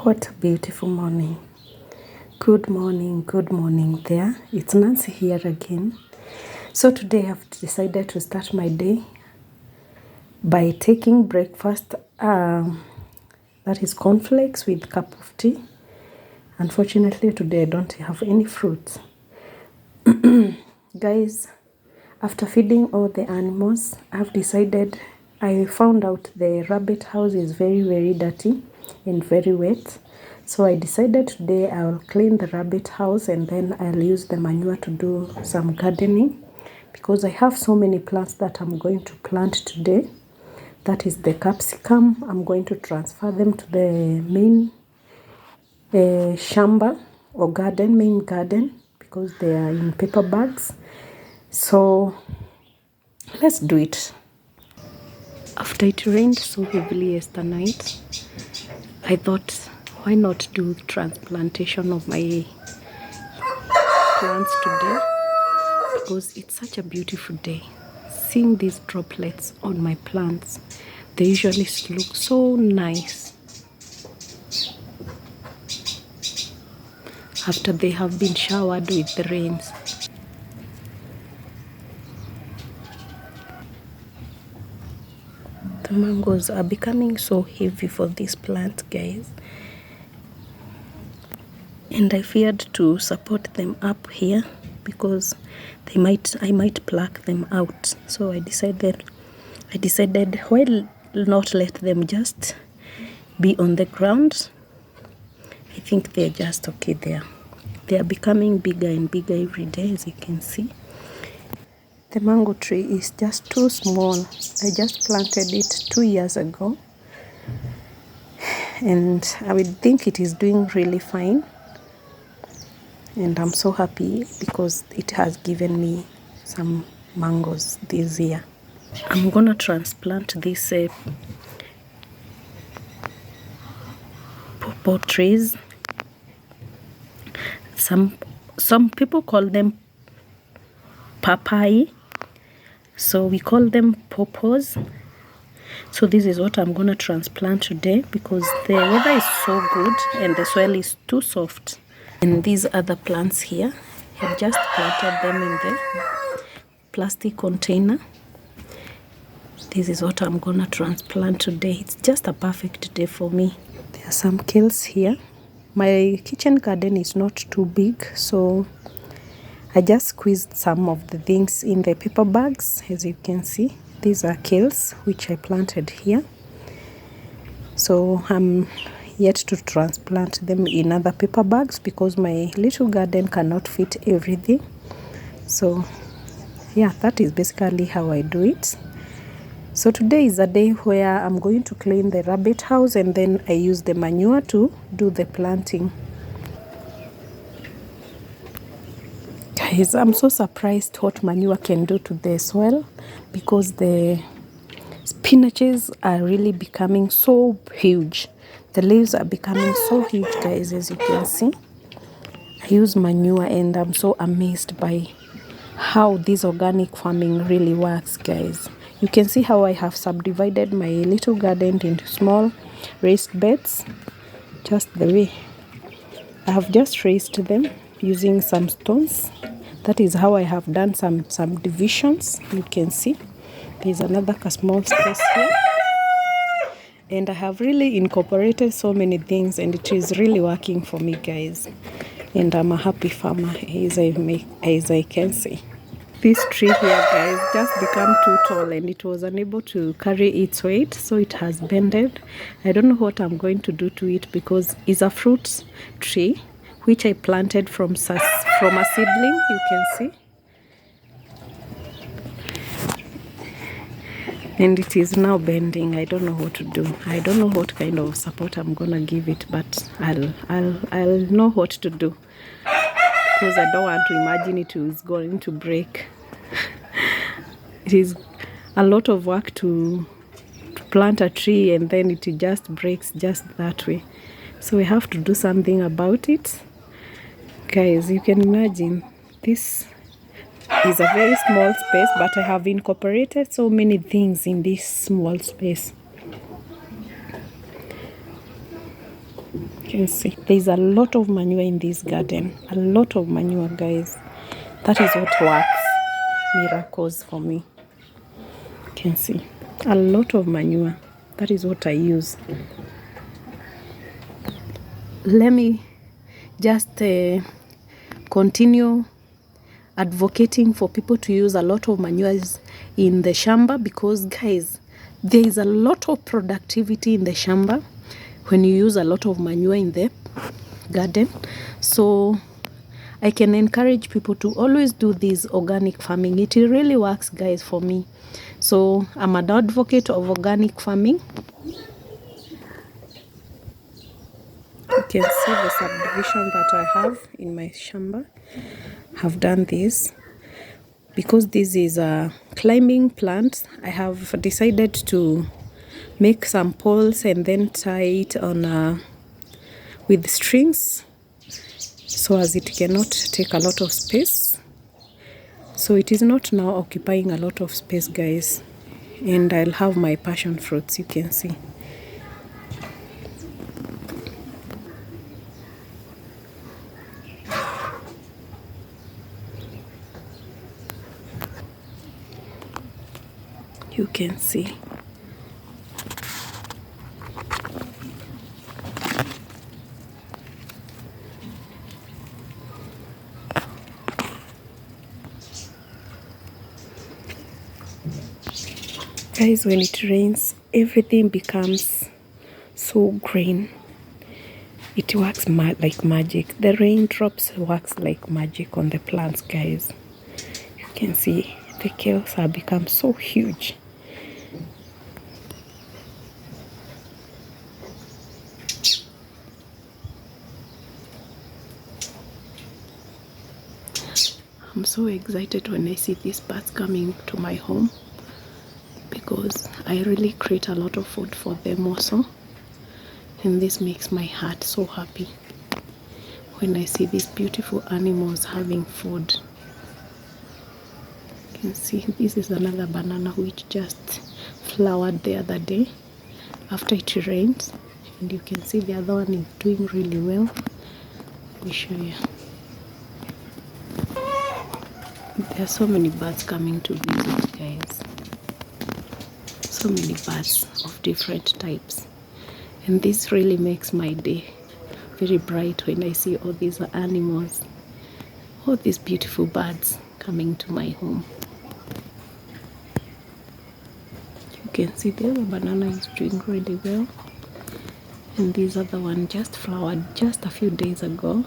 What a beautiful morning. Good morning there. It's Nancy here again. So today I've decided to start my day by taking breakfast. That is cornflakes with cup of tea. Unfortunately today I don't have any fruits. Guys, after feeding all the animals, I found out the rabbit house is very dirty and very wet. So I decided today I'll clean the rabbit house and then I'll use the manure to do some gardening, because I have so many plants that I'm going to plant today. That is the capsicum. I'm going to transfer them to the main shamba or main garden, because they are in paper bags. So let's do it. After it rained so heavily yesterday night, I thought, why not do transplantation of my plants today? Because it's such a beautiful day. Seeing these droplets on my plants, they usually look so nice after they have been showered with the rains. The mangoes are becoming so heavy for this plant, guys. And I feared to support them up here because I might pluck them out. So I decided why not let them just be on the ground. I think they're just okay there. They are becoming bigger and bigger every day, as you can see. The mango tree is just too small. I just planted it 2 years ago, and I would think it is doing really fine. And I'm so happy because it has given me some mangoes this year. I'm gonna transplant these pawpaw trees. Some people call them papai, so we call them pawpaws. So this is what I'm gonna transplant today because the weather is so good and the soil is too soft. And these other plants here, I've just planted them in the plastic container. This is what I'm gonna transplant today. It's just a perfect day for me. There are some kales here. My kitchen garden is not too big, so I just squeezed some of the things in the paper bags. As you can see, these are kales which I planted here. So I'm yet to transplant them in other paper bags because my little garden cannot fit everything. So yeah, that is basically how I do it. So today is a day where I'm going to clean the rabbit house and then I use the manure to do the planting. Guys, I'm so surprised what manure can do to the soil, because the spinaches are really becoming so huge. The leaves are becoming so huge, guys, as you can see. I use manure and I'm so amazed by how this organic farming really works, guys. You can see how I have subdivided my little garden into small raised beds, just the way I have just raised them using some stones. That is how I have done some divisions. You can see there's another small space here. And I have really incorporated so many things and it is really working for me, guys. And I'm a happy farmer, as I can see. This tree here, guys, just become too tall and it was unable to carry its weight, so it has bended. I don't know what I'm going to do to it because it's a fruit tree which I planted from a seedling, you can see. And it is now bending. I don't know what to do. I don't know what kind of support I'm gonna give it, but I'll know what to do, because I don't want to imagine it is going to break. It is a lot of work to plant a tree and then it just breaks just that way. So we have to do something about it. Guys, you can imagine this is a very small space, but I have incorporated so many things in this small space. You can see there's a lot of manure in this garden. A lot of manure, guys. That is what works miracles for me. You can see a lot of manure. That is what I use. Let me just continue advocating for people to use a lot of manures in the shamba, because guys, there is a lot of productivity in the shamba when you use a lot of manure in the garden. So I can encourage people to always do this organic farming. It really works, guys, for me. So I'm an advocate of organic farming. You can see the subdivision that I have in my shamba. Have done this because this is a climbing plant. I have decided to make some poles and then tie it on with strings, so as it cannot take a lot of space. So it is not now occupying a lot of space, guys. And I'll have my passion fruits, you can see. You can see. Guys, when it rains, everything becomes so green. It works like magic. The raindrops works like magic on the plants, guys. You can see the kales have become so huge. I'm so excited when I see these birds coming to my home, because I really create a lot of food for them also, and this makes my heart so happy when I see these beautiful animals having food. You can see this is another banana which just flowered the other day after it rained, and you can see the other one is doing really well. Let me show you. There are so many birds coming to visit, guys. So many birds of different types. And this really makes my day very bright when I see all these animals, all these beautiful birds coming to my home. You can see the other banana is doing really well. And this other one just flowered just a few days ago.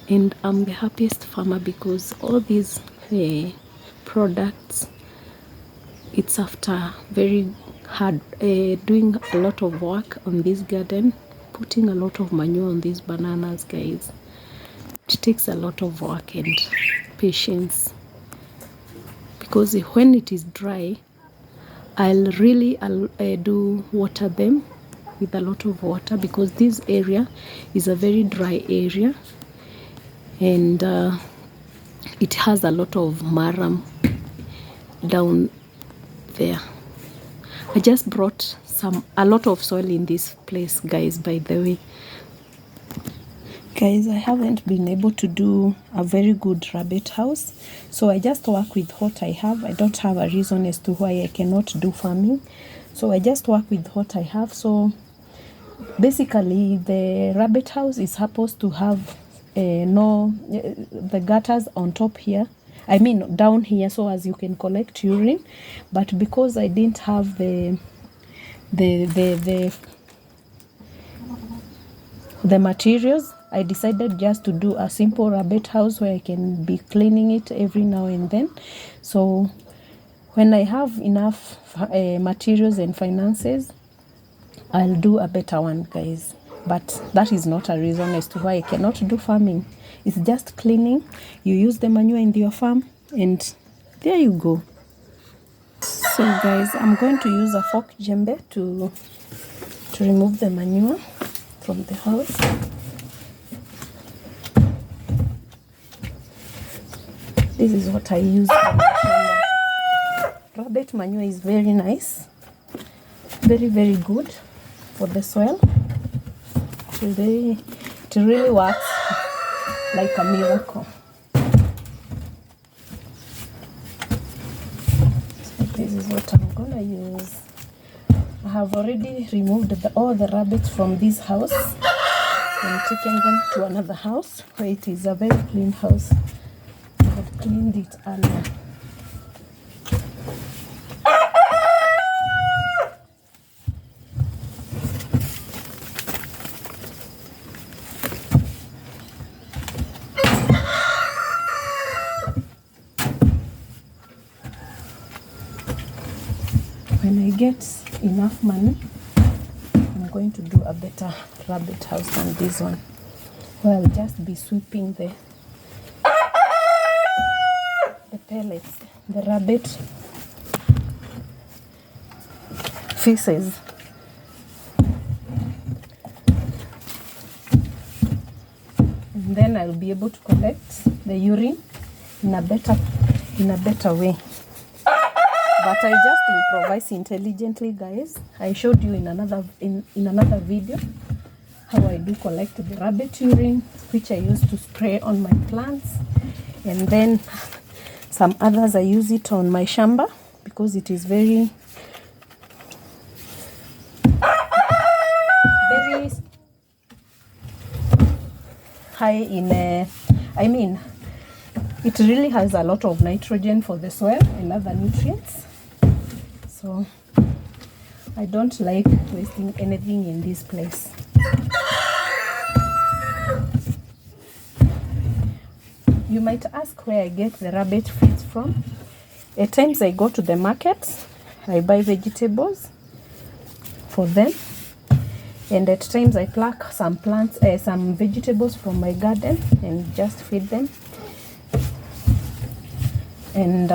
And I'm the happiest farmer because all these products, it's after very hard doing a lot of work on this garden, putting a lot of manure on these bananas, guys. It takes a lot of work and patience, because when it is dry, I'll do water them with a lot of water, because this area is a very dry area, and it has a lot of marram down there. I just brought a lot of soil in this place, guys, by the way. Guys, I haven't been able to do a very good rabbit house, so I just work with what I have. I don't have a reason as to why I cannot do farming, so I just work with what I have. So basically the rabbit house is supposed to have the gutters on top here, I mean down here, so as you can collect urine. But because I didn't have the materials, I decided just to do a simple rabbit house where I can be cleaning it every now and then. So when I have enough materials and finances, I'll do a better one, guys. But that is not a reason as to why I cannot do farming. It's just cleaning. You use the manure in your farm, and there you go. So guys, I'm going to use a fork jembe to remove the manure from the house. This is what I use for my shamba. Rabbit manure is very nice, very, very good for the soil. It really works like a miracle. So this is what I'm gonna use. I have already removed all the rabbits from this house and taken them to another house where it is a very clean house. I have cleaned it earlier. When I get enough money, I'm going to do a better rabbit house than this one, where I'll just be sweeping the pellets, the rabbit feces. And then I'll be able to collect the urine in a better way. But I just improvise intelligently, guys. I showed you in another video how I do collect the rabbit urine, which I use to spray on my plants, and then some others I use it on my shamba because it is very high in it really has a lot of nitrogen for the soil and other nutrients. So I don't like wasting anything in this place. You might ask where I get the rabbit feeds from. At times I go to the market, I buy vegetables for them, and at times I pluck some vegetables from my garden and just feed them. And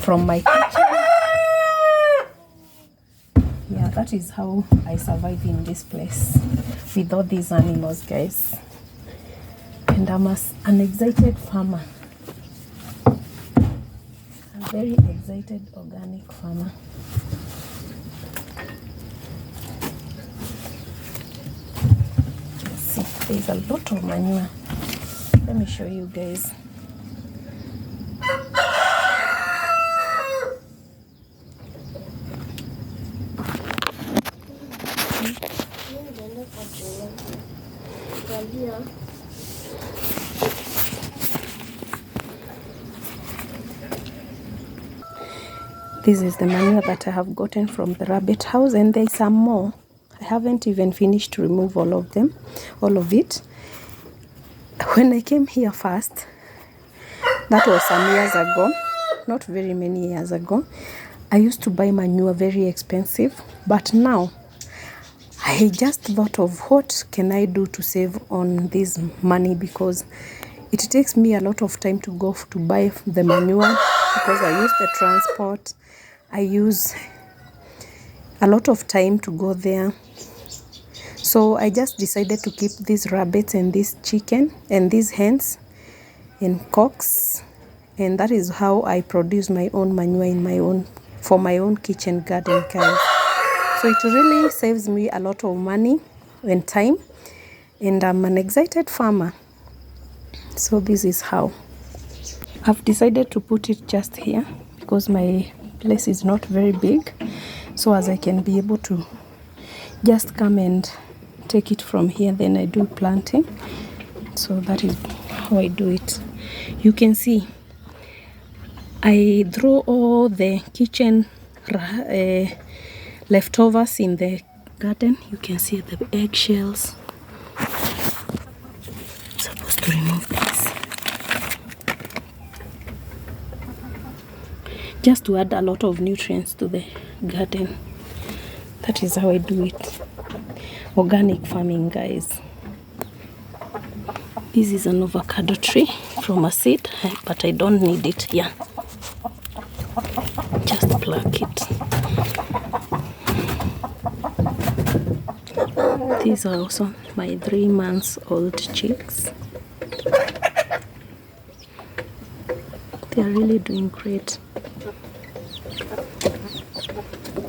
from my kitchen. Yeah, that is how I survive in this place with all these animals, guys. And I'm an excited farmer, a very excited organic farmer. Let's see, there's a lot of manure. Let me show you guys. This is the manure that I have gotten from the rabbit house, and there's some more. I haven't even finished to remove all of it. When I came here first, that was some years ago, not very many years ago, I used to buy manure very expensive, but now I just thought of what can I do to save on this money, because it takes me a lot of time to go to buy the manure, because I use the transport. I use a lot of time to go there. So I just decided to keep these rabbits and this chicken and these hens and cocks, and that is how I produce my own manure for my own kitchen garden, guys. So it really saves me a lot of money and time, and I'm an excited farmer. So this is how I've decided to put it just here, because my place is not very big, so as I can be able to just come and take it from here. Then I do planting. So that is how I do it. You can see I throw all the kitchen leftovers in the garden. You can see the eggshells. I'm supposed to remove this, just to add a lot of nutrients to the garden. That is how I do it. Organic farming, guys. This is an avocado tree from a seed, but I don't need it here. Just pluck it. These are also my 3 months old chicks. They are really doing great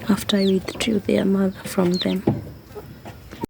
after I withdrew their mother from them.